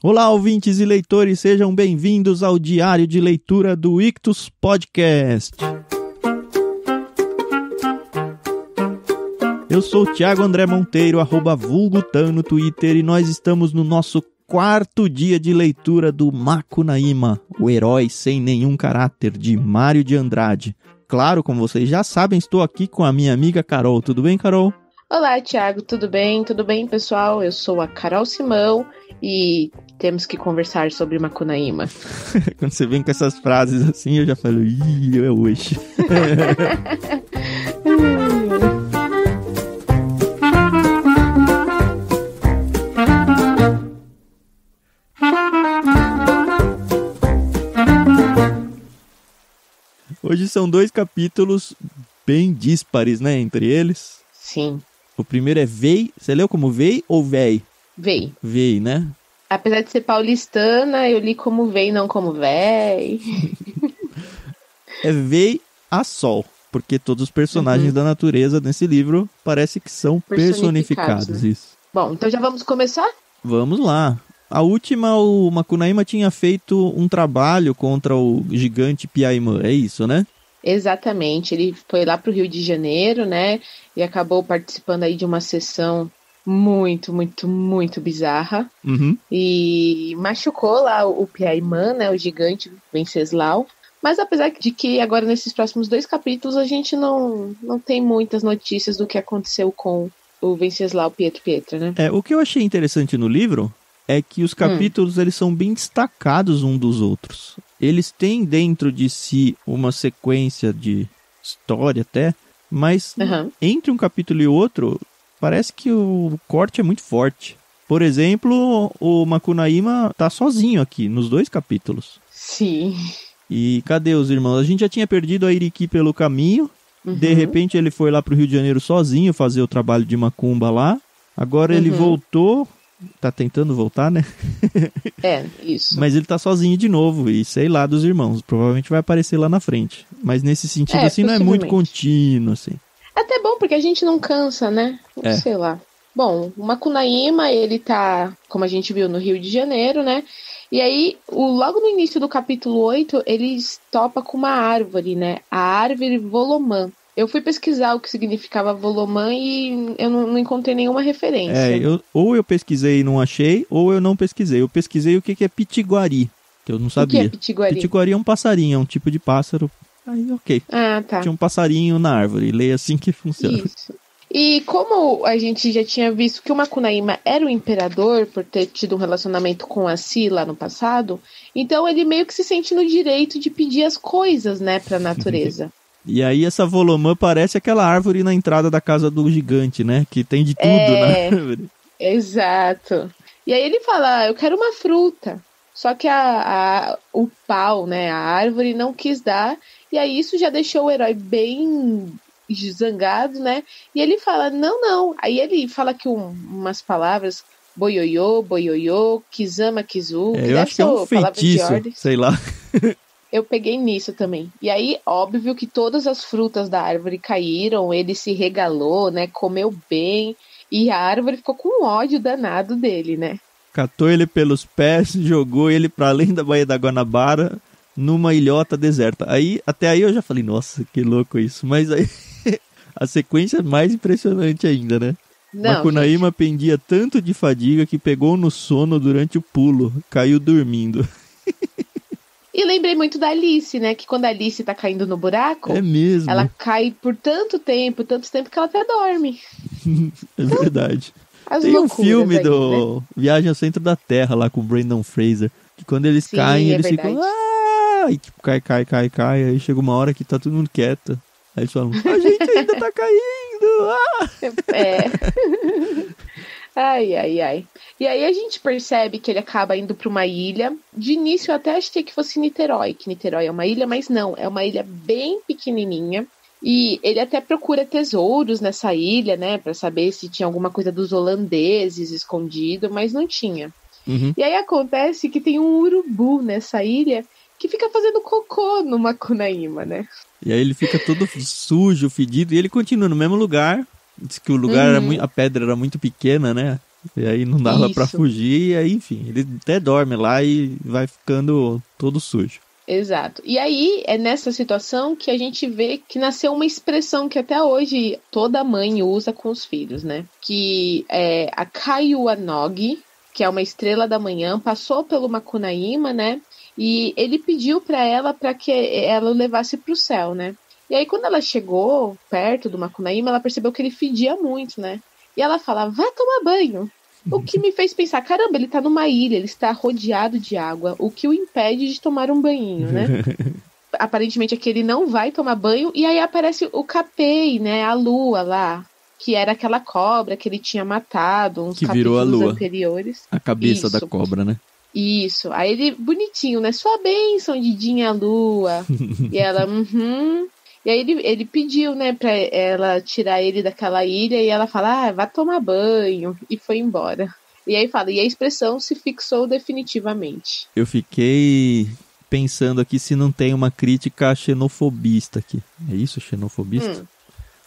Olá, ouvintes e leitores, sejam bem-vindos ao Diário de Leitura do Ictus Podcast. Eu sou o Thiago André Monteiro, @vulgutan no Twitter, e nós estamos no nosso quarto dia de leitura do Macunaíma, o herói sem nenhum caráter, de Mário de Andrade. Claro, como vocês já sabem, estou aqui com a minha amiga Carol. Tudo bem, Carol? Olá, Thiago. Tudo bem? Tudo bem, pessoal? Eu sou a Carol Simão e temos que conversar sobre Macunaíma. Quando você vem com essas frases assim, eu já falo, é hoje. Hoje são 2 capítulos bem díspares, né, entre eles. Sim. O primeiro é Vei. Você leu como Vei ou Véi? Vei. Vei, né? Apesar de ser paulistana, eu li como Vei, não como Véi. É Vei a Sol, porque todos os personagens da natureza nesse livro parece que são personificados. Né? Isso. Bom, então já vamos começar? Vamos lá. A última, o Macunaíma tinha feito um trabalho contra o gigante Piaimã, é isso, né? Exatamente. Ele foi lá pro Rio de Janeiro, né? E acabou participando aí de uma sessão muito bizarra. Uhum. E machucou lá o Piaimã, né? O gigante Venceslau. Mas apesar de que agora nesses próximos 2 capítulos a gente não tem muitas notícias do que aconteceu com o Venceslau Pietra, né? O que eu achei interessante no livro é que os capítulos eles são bem destacados um dos outros. Eles têm dentro de si uma sequência de história até, mas entre um capítulo e outro, parece que o corte é muito forte. Por exemplo, o Macunaíma tá sozinho aqui, nos 2 capítulos. Sim. E cadê os irmãos? A gente já tinha perdido a Iriki pelo caminho. De repente ele foi lá pro Rio de Janeiro sozinho fazer o trabalho de macumba lá. Agora ele voltou. Tá tentando voltar, né? Isso. Mas ele tá sozinho de novo, e sei lá dos irmãos. Provavelmente vai aparecer lá na frente. Mas nesse sentido, assim, não é muito contínuo, assim. Até bom, porque a gente não cansa, né? Sei lá. Bom, o Macunaíma, ele tá, como a gente viu, no Rio de Janeiro, né? E aí, logo no início do capítulo 8, ele topa com uma árvore, né? A árvore Volomã. Eu fui pesquisar o que significava Volomã e eu não encontrei nenhuma referência. Ou eu pesquisei e não achei, ou eu não pesquisei. Eu pesquisei o que é pitiguari, que eu não sabia. O que é pitiguari? Pitiguari é um passarinho, é um tipo de pássaro. Aí, ok. Ah, tá. Tinha um passarinho na árvore, leia assim que funciona. Isso. E como a gente já tinha visto que o Macunaíma era o imperador por ter tido um relacionamento com a Si lá no passado, então ele meio que se sente no direito de pedir as coisas, né, pra natureza. E aí essa Volomã parece aquela árvore na entrada da casa do gigante, né? Que tem de tudo na árvore. Exato. E aí ele fala, eu quero uma fruta. Só que o pau, né, a árvore não quis dar. E aí isso já deixou o herói bem zangado, né? E ele fala, não. Aí ele fala que umas palavras, boioiô, kizama, kizu. Eu acho que é um feitiço, sei lá. Eu peguei nisso também. E aí, óbvio que todas as frutas da árvore caíram, ele se regalou, né? Comeu bem. E a árvore ficou com um ódio danado dele, né? Catou ele pelos pés, jogou ele para além da Baía da Guanabara, numa ilhota deserta. Até aí eu já falei, nossa, que louco isso. Mas aí a sequência é mais impressionante ainda, né? Macunaíma pendia tanto de fadiga que pegou no sono durante o pulo, caiu dormindo. E lembrei muito da Alice, né? Que quando a Alice tá caindo no buraco... É mesmo. Ela cai por tanto tempo que ela até dorme. É verdade. Tem um filme aí, do Viagem ao Centro da Terra lá com o Brandon Fraser. Que quando eles caem, eles ficam... E tipo, cai. Aí chega uma hora que tá todo mundo quieto. Aí eles falam, a gente ainda tá caindo! Ai. E aí a gente percebe que ele acaba indo para uma ilha. De início eu até achei que fosse Niterói, que Niterói é uma ilha, mas não, é uma ilha bem pequenininha. E ele até procura tesouros nessa ilha, né, para saber se tinha alguma coisa dos holandeses escondido, mas não tinha. E aí acontece que tem um urubu nessa ilha que fica fazendo cocô no Macunaíma, né? E aí ele fica todo sujo, fedido, e ele continua no mesmo lugar. Diz que o lugar era a pedra era muito pequena, né? E aí não dava pra Isso. fugir, e aí, enfim, ele até dorme lá e vai ficando todo sujo. Exato. E aí é nessa situação que a gente vê que nasceu uma expressão que até hoje toda mãe usa com os filhos, né? Que é a Kaiuanogi, que é uma estrela da manhã, passou pelo Macunaíma, né? E ele pediu para que ela o levasse para o céu, né? E aí quando ela chegou perto do Macunaíma, ela percebeu que ele fedia muito, né? E ela fala, vá tomar banho. O que me fez pensar, caramba, ele tá numa ilha, ele está rodeado de água, o que o impede de tomar um banhinho, né? Aparentemente aqui ele não vai tomar banho, e aí aparece o Capei, né, a lua lá, que era aquela cobra que ele tinha matado uns Que virou a capítulos lua. anteriores. A cabeça da Isso. cobra, né? Isso, aí ele, bonitinho, né, sua bênção, Didinha Lua, e ela, E aí ele pediu, né, pra ela tirar ele daquela ilha e ela fala, vá tomar banho, e foi embora. E aí fala, e a expressão se fixou definitivamente. Eu fiquei pensando aqui se não tem uma crítica xenofobista aqui. É isso, xenofobista?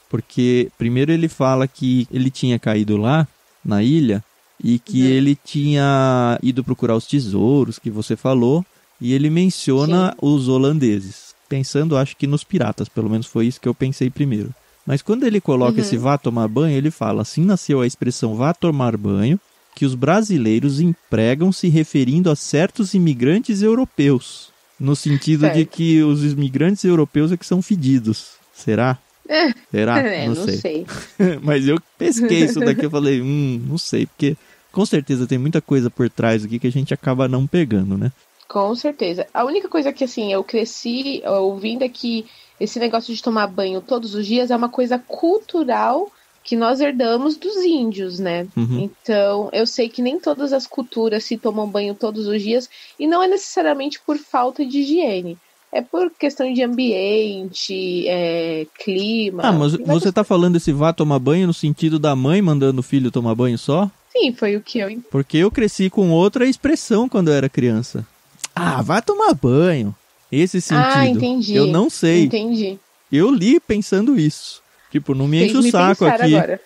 Porque primeiro ele fala que ele tinha caído lá, na ilha, e que ele tinha ido procurar os tesouros que você falou, e ele menciona os holandeses. Pensando, acho que nos piratas, pelo menos foi isso que eu pensei primeiro. Mas quando ele coloca esse vá tomar banho, ele fala, assim nasceu a expressão vá tomar banho, que os brasileiros empregam se referindo a certos imigrantes europeus. No sentido de que os imigrantes europeus é que são fedidos. Será? Será? Não sei. Mas eu pesquei isso daqui, eu falei, não sei, porque com certeza tem muita coisa por trás aqui que a gente acaba não pegando, né? Com certeza. A única coisa que, assim, eu cresci ouvindo é que esse negócio de tomar banho todos os dias é uma coisa cultural que nós herdamos dos índios, né? Então, eu sei que nem todas as culturas se tomam banho todos os dias e não é necessariamente por falta de higiene. É por questão de ambiente, clima. Mas você tá falando esse vá tomar banho no sentido da mãe mandando o filho tomar banho só? Sim, foi o que eu... Porque eu cresci com outra expressão quando eu era criança. Vai tomar banho. Esse sentido. Entendi. Eu não sei. Entendi. Eu li pensando isso. Tipo, não me enche o saco aqui. Agora.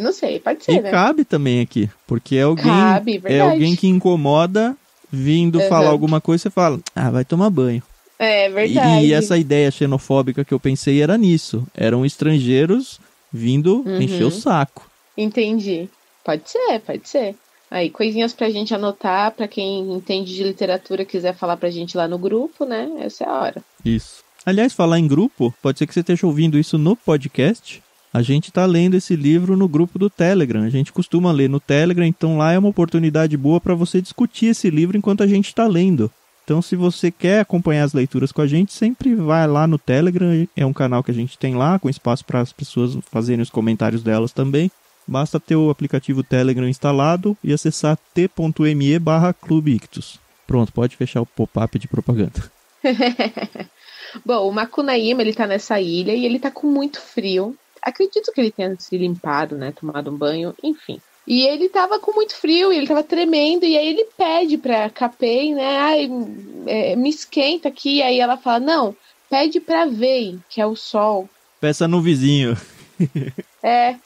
Não sei, pode ser, e né? cabe também aqui. Porque é alguém, verdade. alguém que incomoda vindo falar alguma coisa e você fala, vai tomar banho. É verdade. E essa ideia xenofóbica que eu pensei era nisso. Eram estrangeiros vindo encher o saco. Entendi. Pode ser. Aí, coisinhas pra gente anotar, pra quem entende de literatura quiser falar pra gente lá no grupo, né? Essa é a hora. Isso. Aliás, falar em grupo, pode ser que você esteja ouvindo isso no podcast. A gente tá lendo esse livro no grupo do Telegram. A gente costuma ler no Telegram, então lá é uma oportunidade boa para você discutir esse livro enquanto a gente tá lendo. Então, se você quer acompanhar as leituras com a gente, sempre vai lá no Telegram. É um canal que a gente tem lá, com espaço para as pessoas fazerem os comentários delas também. Basta ter o aplicativo Telegram instalado e acessar t.me/Clube Ictus. Pronto, pode fechar o pop-up de propaganda. Bom, o Macunaíma, ele tá nessa ilha e ele tá com muito frio. Acredito que ele tenha se limpado, né, tomado um banho, enfim. E ele tava com muito frio, e ele tava tremendo, e aí ele pede pra Capei, né, me esquenta aqui, e aí ela fala, não, pede pra Vei, que é o sol. Peça no vizinho.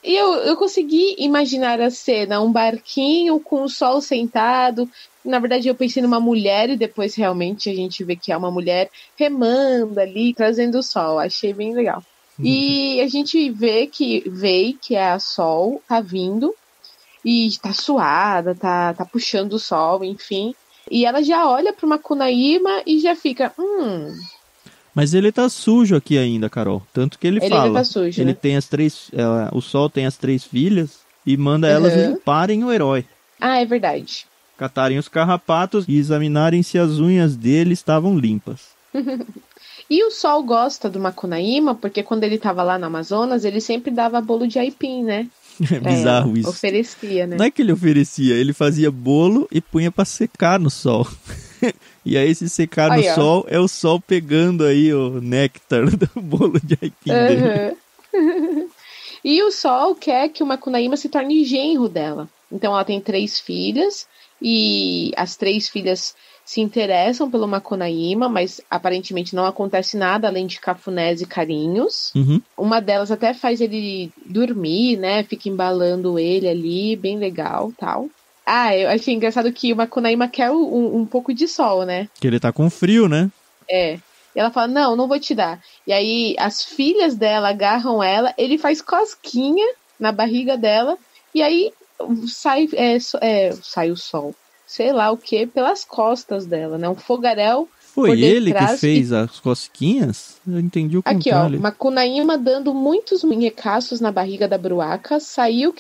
E eu consegui imaginar a cena, um barquinho com o sol sentado. Na verdade, eu pensei numa mulher e depois realmente a gente vê que é uma mulher remando ali, trazendo o sol. Achei bem legal. E a gente vê que Vei, que é a Sol, tá vindo e tá suada, tá puxando o sol, enfim. E ela já olha pro Macunaíma e já fica, Mas ele tá sujo aqui ainda, Carol. Tanto que ele fala. Ele tá sujo, ele né? tem as 3... o Sol tem as 3 filhas e manda elas limparem o herói. É verdade. Catarem os carrapatos e examinarem se as unhas dele estavam limpas. E o Sol gosta do Macunaíma, porque quando ele tava lá no Amazonas, ele sempre dava bolo de aipim, né? É bizarro isso. Oferecia, né? Não é que ele oferecia, ele fazia bolo e punha pra secar no sol. E aí se secar no sol, é o sol pegando aí o néctar do bolo de aipim dele. E o Sol quer que o Macunaíma se torne genro dela. Então ela tem 3 filhas, e as 3 filhas se interessam pelo Macunaíma, mas aparentemente não acontece nada além de cafunés e carinhos. Uhum. Uma delas até faz ele dormir, né? Fica embalando ele ali, bem legal, tal. Eu achei engraçado que o Macunaíma quer um pouco de sol, né? Que ele tá com frio, né? É. E ela fala, não vou te dar. E aí as filhas dela agarram ela, ele faz cosquinha na barriga dela, e aí sai o sol. Sei lá o que, pelas costas dela, né? Um fogaréu. Foi ele que fez as cosquinhas? Eu entendi o contrário. Aqui, ó, Macunaíma dando muitos munhecaços na barriga da bruaca, saiu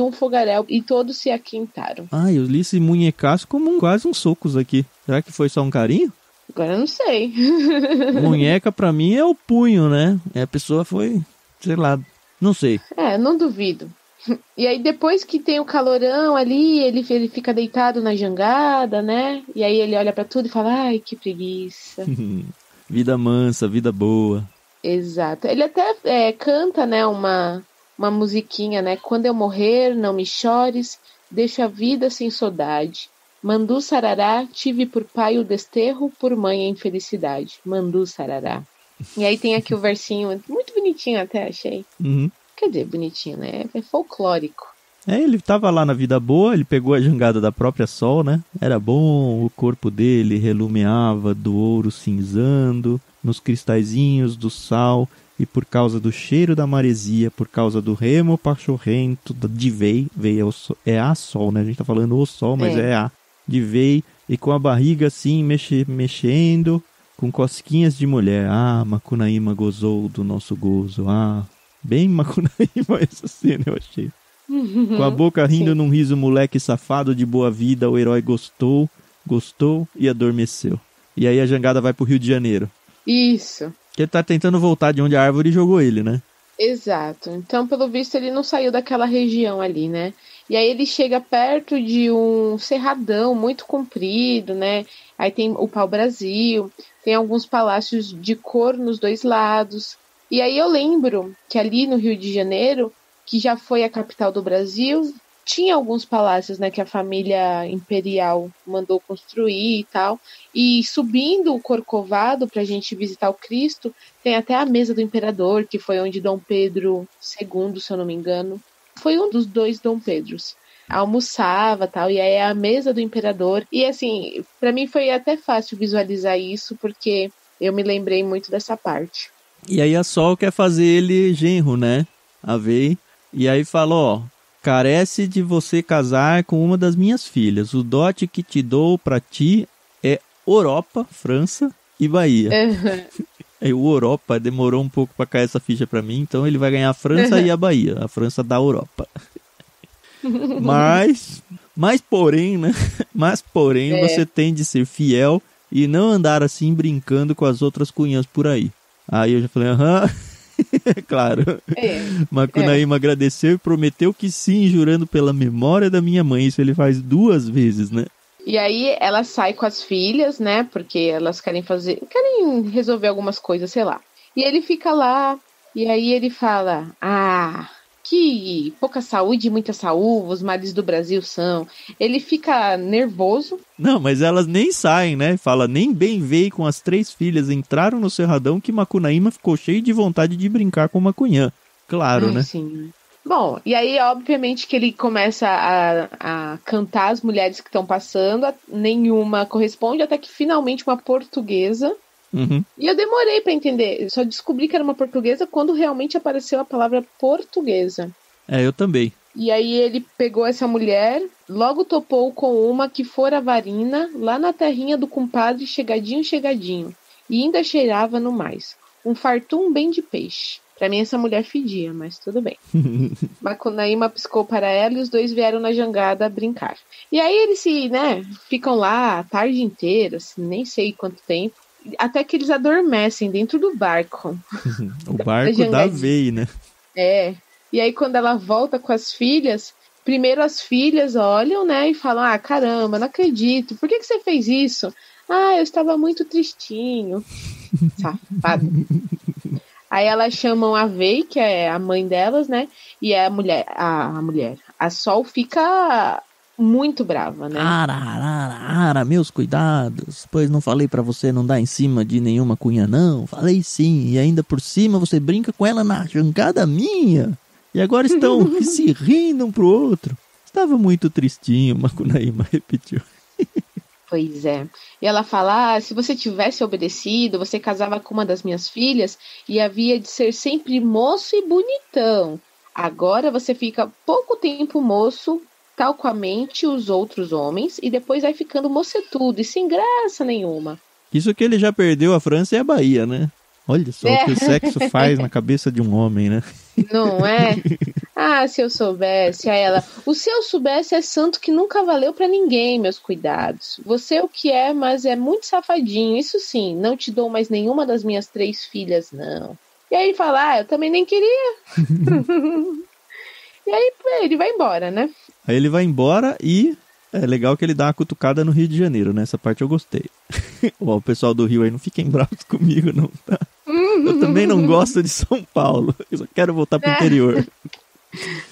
um fogaréu e todos se aquentaram. Eu li esse munhecaço como quase uns socos aqui. Será que foi só um carinho? Agora eu não sei. Munheca pra mim é o punho, né? A pessoa foi, sei lá, não sei. Não duvido. E aí depois que tem o calorão ali, ele fica deitado na jangada, né? E aí ele olha pra tudo e fala, ai, que preguiça. Vida mansa, vida boa. Exato. Ele até canta, né, uma musiquinha, né? Quando eu morrer, não me chores, deixa a vida sem saudade. Mandu sarará, tive por pai o desterro, por mãe a infelicidade. Mandu sarará. E aí tem aqui o versinho, muito bonitinho até, achei. Uhum. Quer dizer, bonitinho, né? É folclórico. Ele tava lá na vida boa, ele pegou a jangada da própria Sol, né? Era bom, o corpo dele relumeava do ouro cinzando, nos cristalzinhos do sal, e por causa do cheiro da maresia, por causa do remo pachorrento de vei é a Sol, né? A gente tá falando o Sol, mas é a de vei, e com a barriga assim mexendo, com cosquinhas de mulher. Macunaíma gozou do nosso gozo. Bem Macunaíma essa cena, eu achei. Com a boca rindo num riso moleque safado de boa vida, o herói gostou e adormeceu. E aí a jangada vai pro Rio de Janeiro. Isso. Que ele tá tentando voltar de onde a árvore jogou ele, né? Exato. Então, pelo visto, ele não saiu daquela região ali, né? E aí ele chega perto de um cerradão muito comprido, né? Aí tem o pau-brasil, tem alguns palácios de cor nos dois lados. E aí eu lembro que ali no Rio de Janeiro, que já foi a capital do Brasil, tinha alguns palácios, né, que a família imperial mandou construir e tal. E subindo o Corcovado pra gente visitar o Cristo, tem até a mesa do imperador, que foi onde Dom Pedro II, se eu não me engano, foi um dos dois Dom Pedros, almoçava tal, e aí é a mesa do imperador. E assim, pra mim foi até fácil visualizar isso, porque eu me lembrei muito dessa parte. E aí a Sol quer fazer ele genro, né? A Vei. E aí fala, carece de você casar com uma das minhas filhas. O dote que te dou pra ti é Europa, França e Bahia. Aí o Europa demorou um pouco pra cair essa ficha pra mim, então ele vai ganhar a França e a Bahia. A França da Europa. Mas porém, né? Você tem de ser fiel e não andar assim brincando com as outras cunhãs por aí. Aí eu já falei, claro. Macunaíma agradeceu e prometeu que sim, jurando pela memória da minha mãe. Isso ele faz 2 vezes, né? E aí ela sai com as filhas, né? Porque elas querem resolver algumas coisas, sei lá. E ele fica lá, e aí ele fala, que pouca saúde e muita saúde os mares do Brasil são. Ele fica nervoso. Não, mas elas nem saem, né? Fala, nem bem veio com as 3 filhas, entraram no cerradão que Macunaíma ficou cheio de vontade de brincar com Macunhã. Claro, né? Sim. Bom, e aí obviamente que ele começa a cantar as mulheres que estão passando, nenhuma corresponde, até que finalmente uma portuguesa. Uhum. E eu demorei pra entender, eu só descobri que era uma portuguesa quando realmente apareceu a palavra portuguesa. Eu também. E aí ele pegou essa mulher, logo topou com uma que fora varina, lá na terrinha do compadre chegadinho, e ainda cheirava no mais. Um fartum bem de peixe. Pra mim essa mulher fedia, mas tudo bem. Macunaíma piscou para ela e os dois vieram na jangada brincar. E aí eles ficam lá a tarde inteira, assim, nem sei quanto tempo. Até que eles adormecem dentro do barco. O barco da Vei, né? E aí quando ela volta com as filhas, primeiro as filhas olham, né, e falam, caramba, não acredito, por que você fez isso? Eu estava muito tristinho. Safado. Aí elas chamam a Vei, que é a mãe delas, né, e a Sol fica muito brava, né? Ara, meus cuidados, pois não falei pra você não dar em cima de nenhuma cunha não, falei sim, e ainda por cima você brinca com ela na jangada minha, e agora estão se rindo um pro outro. Estava muito tristinho, Macunaíma repetiu. Pois é. E ela fala, se você tivesse obedecido, você casava com uma das minhas filhas e havia de ser sempre moço e bonitão. Agora você fica pouco tempo moço, tal qualmente os outros homens, e depois vai ficando mocetudo e sem graça nenhuma. Isso que ele já perdeu a França e a Bahia, né? Olha só o que o sexo faz na cabeça de um homem, né? Não é? Ah, se eu soubesse. A ela, o se eu soubesse é santo que nunca valeu pra ninguém, meus cuidados. Você é o que é, mas é muito safadinho. Isso sim, não te dou mais nenhuma das minhas 3 filhas, não. E aí ele fala, eu também nem queria. E aí ele vai embora, né? Aí ele vai embora e é legal que ele dá uma cutucada no Rio de Janeiro, né? Essa parte eu gostei. Ó, o pessoal do Rio aí não fiquem bravos comigo, não, tá? Eu também não gosto de São Paulo. Eu só quero voltar pro interior.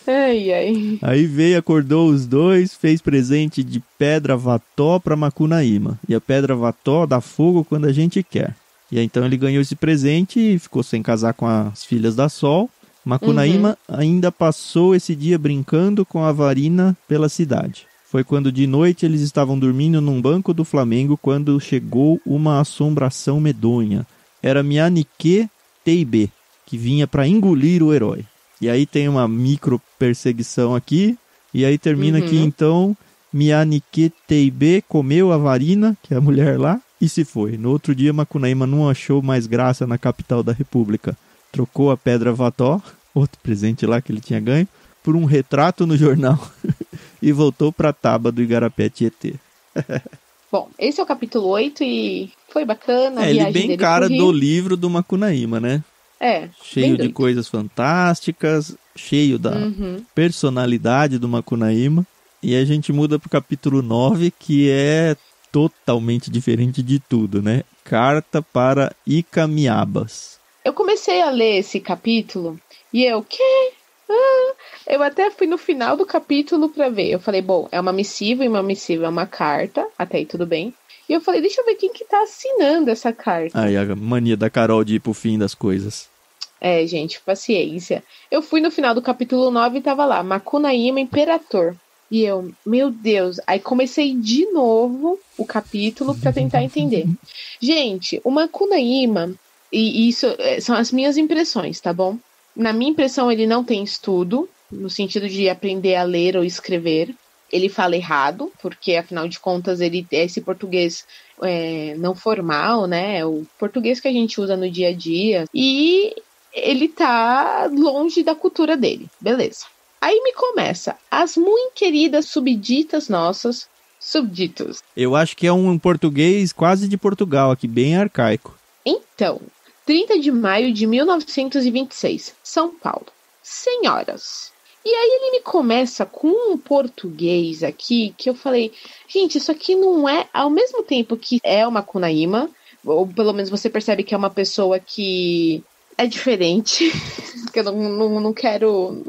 Ai. Aí veio, acordou os dois, fez presente de pedra vató pra Macunaíma. E a pedra vató dá fogo quando a gente quer. E aí então ele ganhou esse presente e ficou sem casar com as filhas da Sol. Macunaíma ainda passou esse dia brincando com a Varina pela cidade. Foi quando de noite eles estavam dormindo num banco do Flamengo quando chegou uma assombração medonha. Era Mianique Teibé, que vinha para engolir o herói. E aí tem uma micro perseguição aqui, e aí termina aqui então, Mianique Teibé comeu a Varina, que é a mulher lá, e se foi. No outro dia Macunaíma não achou mais graça na capital da república. Trocou a pedra vató, outro presente lá que ele tinha ganho, por um retrato no jornal e voltou para Taba do Igarapé Tietê. Bom, esse é o capítulo 8 e foi bacana. A ele viagem bem dele cara pro Rio. do livro do Macunaíma, né? Cheio de coisas fantásticas, cheio da personalidade do Macunaíma. E a gente muda pro capítulo 9, que é totalmente diferente de tudo, né? Carta para Icamiabas. Eu comecei a ler esse capítulo e eu, quê? Eu até fui no final do capítulo pra ver. Eu falei, bom, é uma missiva e uma missiva é uma carta. Até aí tudo bem. E eu falei, deixa eu ver quem que tá assinando essa carta. Aí a mania da Carol de ir pro fim das coisas. É, gente, paciência. Eu fui no final do capítulo 9 e tava lá, Macunaíma Imperator. E eu, meu Deus, aí comecei de novo o capítulo pra tentar entender. Gente, o Macunaíma, e isso são as minhas impressões, tá bom? Na minha impressão, ele não tem estudo, no sentido de aprender a ler ou escrever. Ele fala errado, porque afinal de contas ele é esse português não formal, né? O português que a gente usa no dia a dia. E ele tá longe da cultura dele, beleza. Aí me começa, as muito queridas subditas nossas, subditos. Eu acho que é um português quase de Portugal aqui, bem arcaico. Então, 30 de maio de 1926, São Paulo. Senhoras. E aí ele me começa com um português aqui que eu falei, gente, isso aqui não é, ao mesmo tempo que é uma Macunaíma, ou pelo menos você percebe que é uma pessoa que é diferente, que eu não quero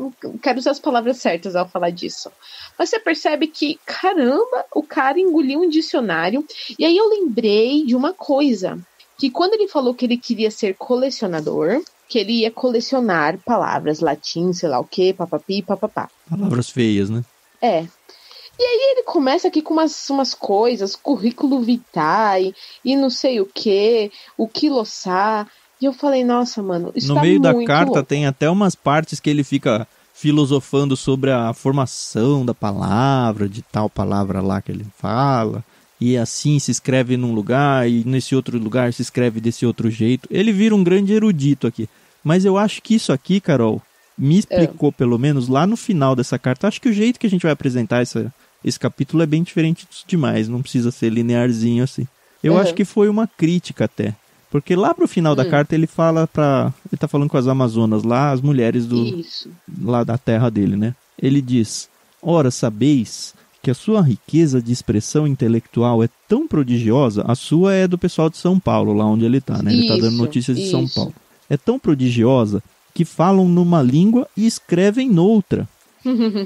usar as palavras certas ao falar disso. Mas você percebe que, caramba, o cara engoliu um dicionário. E aí eu lembrei de uma coisa, que quando ele falou que ele queria ser colecionador, que ele ia colecionar palavras latim, sei lá o que, papapi, papapá. Palavras feias, né? É. E aí ele começa aqui com umas coisas, currículo vitae, e não sei o que, o quiloçá. E eu falei, nossa, mano, isso no meio da carta louco. Tem até umas partes que ele fica filosofando sobre a formação da palavra, de tal palavra lá que ele fala. E assim se escreve num lugar, e nesse outro lugar se escreve desse outro jeito. Ele vira um grande erudito aqui. Mas eu acho que isso aqui, Carol, me explicou pelo menos lá no final dessa carta. Acho que o jeito que a gente vai apresentar esse capítulo é bem diferente demais. Não precisa ser linearzinho assim. Eu acho que foi uma crítica até. Porque lá pro final da carta ele fala ele tá falando com as Amazonas lá, as mulheres lá da terra dele, né? Ele diz, ora, sabeis que a sua riqueza de expressão intelectual é tão prodigiosa, a sua é do pessoal de São Paulo, lá onde ele tá, né? Ele tá dando notícias de São Paulo. É tão prodigiosa que falam numa língua e escrevem noutra.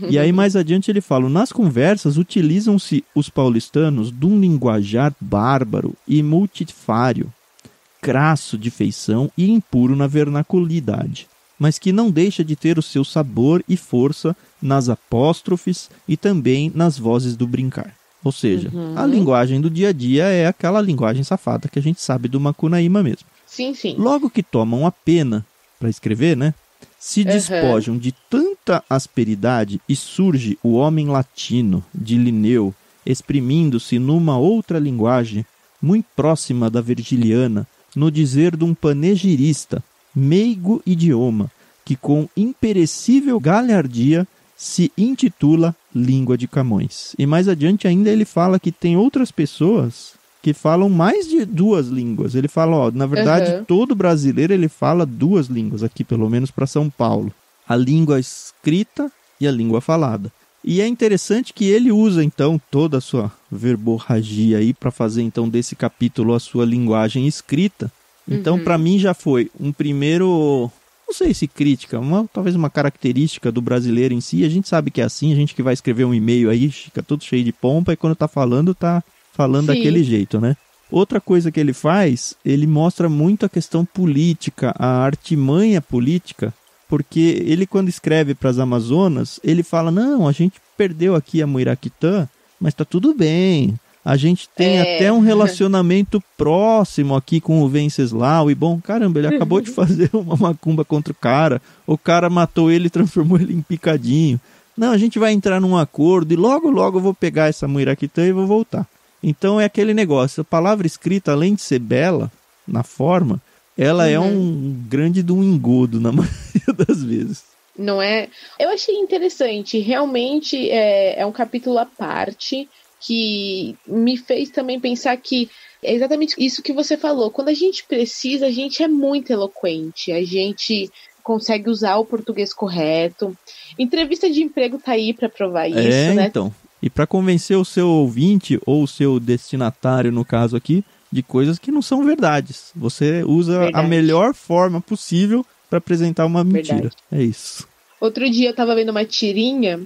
E aí mais adiante ele fala, nas conversas utilizam-se os paulistanos de um linguajar bárbaro e multifário, crasso de feição e impuro na vernaculidade, mas que não deixa de ter o seu sabor e força nas apóstrofes e também nas vozes do brincar. Ou seja, a linguagem do dia a dia é aquela linguagem safada que a gente sabe do Macunaíma mesmo. Sim, sim. Logo que tomam a pena para escrever, né? Se despojam de tanta asperidade e surge o homem latino de Linneu, exprimindo-se numa outra linguagem, muito próxima da virgiliana, no dizer de um panegirista, meigo idioma, que com imperecível galhardia se intitula Língua de Camões. E mais adiante ainda ele fala que tem outras pessoas que falam mais de 2 línguas. Ele fala, ó, na verdade, todo brasileiro ele fala 2 línguas aqui, pelo menos para São Paulo. A língua escrita e a língua falada. E é interessante que ele usa, então, toda a sua verborragia aí para fazer, então, desse capítulo a sua linguagem escrita. Então, para mim, já foi um primeiro, não sei se crítica, talvez uma característica do brasileiro em si. A gente sabe que é assim, a gente que vai escrever um e-mail aí, fica todo cheio de pompa, e quando tá falando daquele jeito, né? Outra coisa que ele faz, ele mostra muito a questão política, a artimanha política, porque ele, quando escreve para as Amazonas, ele fala, não, a gente perdeu aqui a Muiraquitã, mas tá tudo bem. A gente tem até um relacionamento próximo aqui com o Venceslau, e bom, caramba, ele acabou de fazer uma macumba contra o cara matou ele e transformou ele em picadinho. Não, a gente vai entrar num acordo e logo eu vou pegar essa Muiraquitã e vou voltar. Então é aquele negócio, a palavra escrita, além de ser bela na forma, ela é um grande de um engodo na maioria das vezes. Não é? Eu achei interessante, realmente é um capítulo à parte que me fez também pensar que é exatamente isso que você falou. Quando a gente precisa, a gente é muito eloquente, a gente consegue usar o português correto. Entrevista de emprego tá aí para provar isso, né? Então. E para convencer o seu ouvinte, ou o seu destinatário, no caso aqui, de coisas que não são verdades. Você usa a melhor forma possível para apresentar uma mentira. É isso. Outro dia eu tava vendo uma tirinha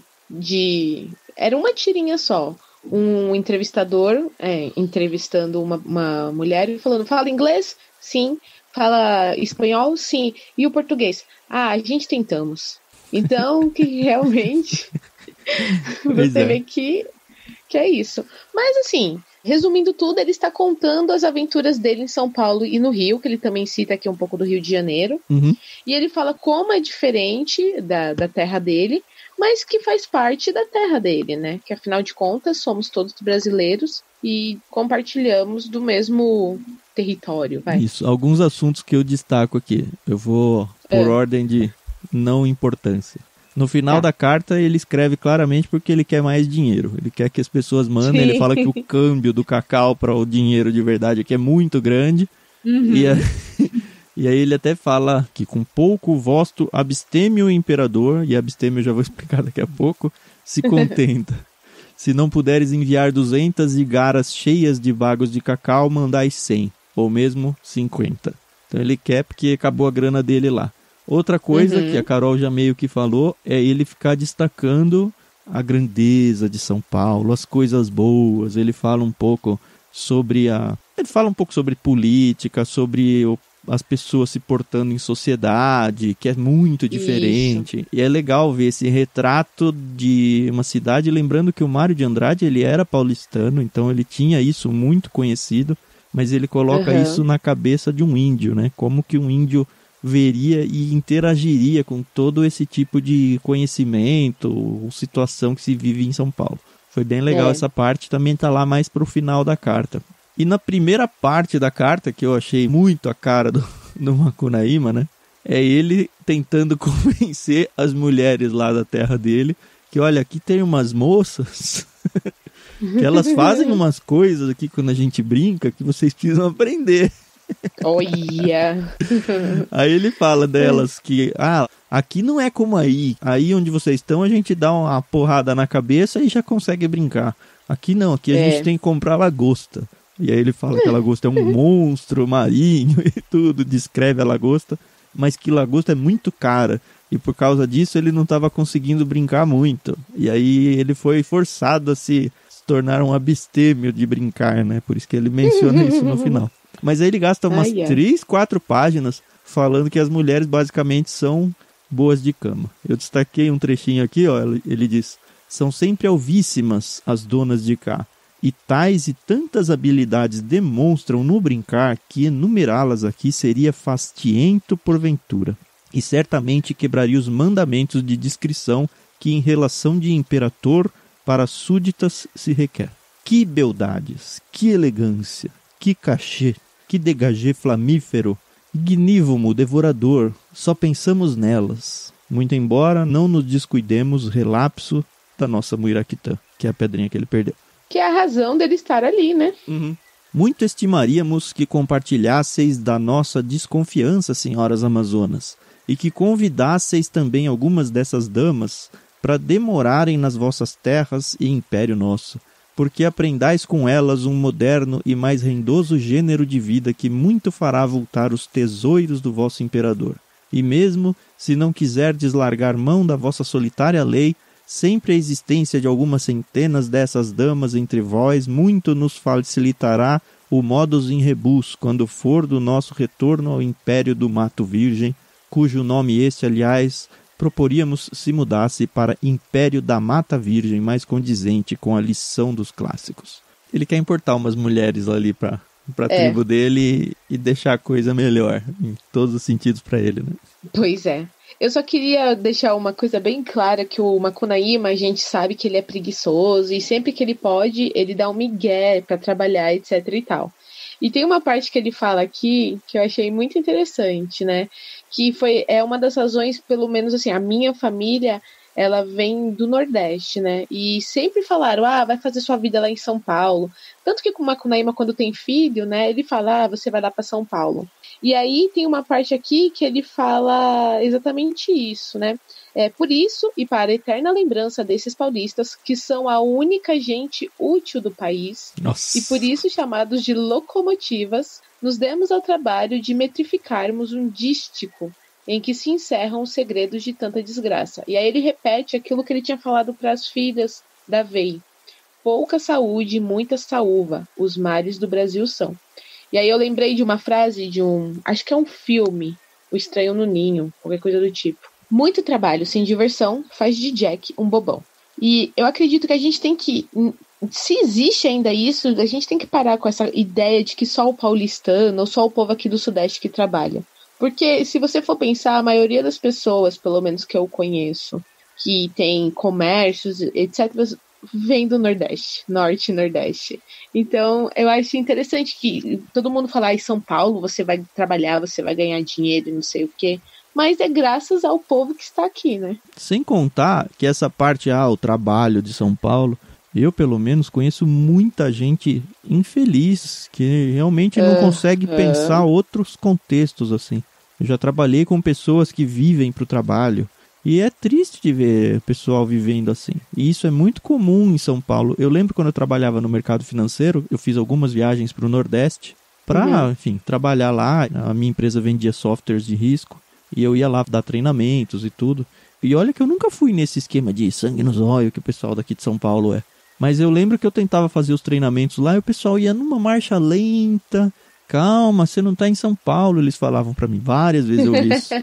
era uma tirinha só. Um entrevistador entrevistando uma mulher e falando, fala inglês? Sim. Fala espanhol? Sim. E o português? A gente tentamos. Então, que realmente... Você vê que é isso. Mas assim, resumindo tudo, ele está contando as aventuras dele em São Paulo e no Rio, que ele também cita aqui um pouco do Rio de Janeiro. E ele fala como é diferente da terra dele, mas que faz parte da terra dele, né? Que afinal de contas somos todos brasileiros e compartilhamos do mesmo território. Isso, alguns assuntos que eu destaco aqui. Eu vou por ordem de não importância. No final da carta, ele escreve claramente porque ele quer mais dinheiro. Ele quer que as pessoas mandem. Ele fala que o câmbio do cacau para o dinheiro de verdade aqui é muito grande. E aí ele até fala que com pouco vosto absteme o imperador, e absteme eu já vou explicar daqui a pouco, se contenta. Se não puderes enviar 200 igaras cheias de bagos de cacau, mandais 100, ou mesmo 50. Então ele quer porque acabou a grana dele lá. Outra coisa que a Carol já meio que falou é ele ficar destacando a grandeza de São Paulo, as coisas boas. Ele fala um pouco sobre política, sobre as pessoas se portando em sociedade, que é muito diferente. Isso. E é legal ver esse retrato de uma cidade, lembrando que o Mário de Andrade ele era paulistano, então ele tinha isso muito conhecido, mas ele coloca isso na cabeça de um índio, né? Como que um índio veria e interagiria com todo esse tipo de conhecimento ou situação que se vive em São Paulo. Foi bem legal essa parte, também tá lá mais pro final da carta. E na primeira parte da carta, que eu achei muito a cara do Macunaíma, né? É ele tentando convencer as mulheres lá da terra dele que, olha, aqui tem umas moças que elas fazem umas coisas aqui quando a gente brinca que vocês precisam aprender. Olha! Aí ele fala delas que, aqui não é como aí onde vocês estão a gente dá uma porrada na cabeça e já consegue brincar. Aqui não, aqui a gente tem que comprar lagosta. E aí ele fala que a lagosta é um monstro marinho e tudo, descreve a lagosta, mas que lagosta é muito cara. E por causa disso ele não estava conseguindo brincar muito. E aí ele foi forçado a se tornar um abstêmio de brincar, né? Por isso que ele menciona isso no final. Mas aí ele gasta umas 3, 4 páginas falando que as mulheres basicamente são boas de cama. Eu destaquei um trechinho aqui, ó. Ele diz: são sempre alvíssimas as donas de cá. E tais e tantas habilidades demonstram no brincar que enumerá-las aqui seria fastiento porventura. E certamente quebraria os mandamentos de discrição que em relação de imperator para súditas se requer. Que beldades, que elegância, que cachê, que degagê flamífero, ignívomo, devorador, só pensamos nelas. Muito embora não nos descuidemos relapso da nossa Muiraquitã, que é a pedrinha que ele perdeu. Que é a razão dele estar ali, né? Uhum. Muito estimaríamos que compartilhasseis da nossa desconfiança, senhoras amazonas, e que convidasseis também algumas dessas damas para demorarem nas vossas terras e império nosso, porque aprendais com elas um moderno e mais rendoso gênero de vida que muito fará voltar os tesouros do vosso imperador. E mesmo, se não quiserdes largar mão da vossa solitária lei, sempre a existência de algumas centenas dessas damas entre vós muito nos facilitará o modus in rebus, quando for do nosso retorno ao império do Mato Virgem, cujo nome este, aliás, proporíamos se mudasse para Império da Mata Virgem, mais condizente com a lição dos clássicos. Ele quer importar umas mulheres ali para a tribo dele e deixar a coisa melhor, em todos os sentidos para ele, né? Pois é. Eu só queria deixar uma coisa bem clara, que o Macunaíma, a gente sabe que ele é preguiçoso e sempre que ele pode, ele dá um migué para trabalhar, etc e tal. E tem uma parte que ele fala aqui que eu achei muito interessante, né? Que é uma das razões, pelo menos assim, a minha família, ela vem do Nordeste, né? E sempre falaram, vai fazer sua vida lá em São Paulo. Tanto que com o Macunaíma, quando tem filho, né? Ele fala, você vai lá para São Paulo. E aí tem uma parte aqui que ele fala exatamente isso, né? Por isso, e para a eterna lembrança desses paulistas, que são a única gente útil do país, Nossa. E por isso chamados de locomotivas, nos demos ao trabalho de metrificarmos um dístico em que se encerram os segredos de tanta desgraça. E aí ele repete aquilo que ele tinha falado para as filhas da VEI. Pouca saúde, muita saúva, os mares do Brasil são. E aí eu lembrei de uma frase de acho que é um filme, O Estranho no Ninho, qualquer coisa do tipo. Muito trabalho sem diversão faz de Jack um bobão. E eu acredito que a gente tem que, se existe ainda isso, a gente tem que parar com essa ideia de que só o paulistano ou só o povo aqui do Sudeste que trabalha. Porque se você for pensar, a maioria das pessoas, pelo menos que eu conheço, que tem comércios, etc., vem do Nordeste, Norte e Nordeste. Então, eu acho interessante que todo mundo fala, em São Paulo você vai trabalhar, você vai ganhar dinheiro, não sei o quê. Mas é graças ao povo que está aqui, né? Sem contar que essa parte, o trabalho de São Paulo, eu pelo menos conheço muita gente infeliz, que realmente não consegue pensar outros contextos assim. Eu já trabalhei com pessoas que vivem para o trabalho. E é triste de ver o pessoal vivendo assim. E isso é muito comum em São Paulo. Eu lembro quando eu trabalhava no mercado financeiro, eu fiz algumas viagens para o Nordeste para, enfim, trabalhar lá. A minha empresa vendia softwares de risco e eu ia lá dar treinamentos e tudo. E olha que eu nunca fui nesse esquema de sangue nos olhos que o pessoal daqui de São Paulo é. Mas eu lembro que eu tentava fazer os treinamentos lá e o pessoal ia numa marcha lenta. Calma, você não tá em São Paulo, eles falavam pra mim, várias vezes eu vi isso.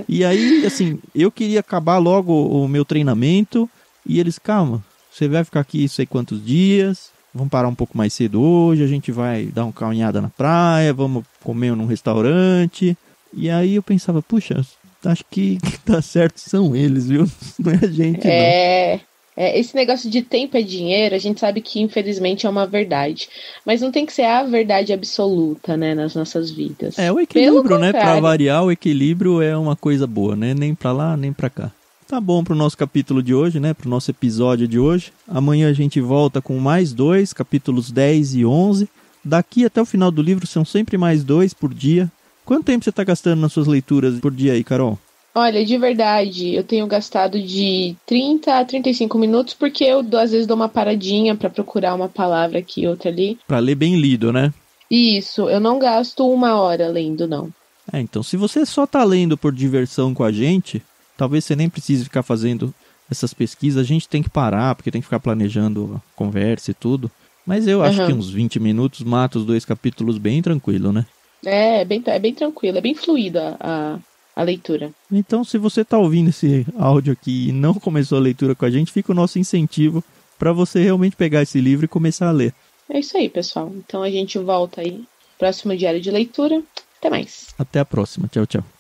E aí, assim, eu queria acabar logo o meu treinamento, e eles, calma, você vai ficar aqui sei quantos dias, vamos parar um pouco mais cedo hoje, a gente vai dar uma caminhada na praia, vamos comer num restaurante. E aí eu pensava, puxa, acho que tá certo, são eles, viu? Não é a gente, não. Esse negócio de tempo é dinheiro, a gente sabe que infelizmente é uma verdade. Mas não tem que ser a verdade absoluta, né, nas nossas vidas. É o equilíbrio, né? Pra variar, o equilíbrio é uma coisa boa, né? Nem pra lá, nem pra cá. Tá bom pro nosso capítulo de hoje, né? Pro nosso episódio de hoje. Amanhã a gente volta com mais 2, capítulos 10 e 11. Daqui até o final do livro são sempre mais 2 por dia. Quanto tempo você tá gastando nas suas leituras por dia aí, Carol? Olha, de verdade, eu tenho gastado de 30 a 35 minutos, porque eu às vezes dou uma paradinha para procurar uma palavra aqui e outra ali. Para ler bem lido, né? Isso, eu não gasto 1 hora lendo, não. Então se você só tá lendo por diversão com a gente, talvez você nem precise ficar fazendo essas pesquisas. A gente tem que parar, porque tem que ficar planejando a conversa e tudo. Mas eu acho que uns 20 minutos mata os 2 capítulos bem tranquilo, né? É bem tranquilo, é bem fluida a leitura. Então, se você está ouvindo esse áudio aqui e não começou a leitura com a gente, fica o nosso incentivo para você realmente pegar esse livro e começar a ler. É isso aí, pessoal. Então a gente volta aí. Próximo diário de leitura. Até mais. Até a próxima. Tchau, tchau.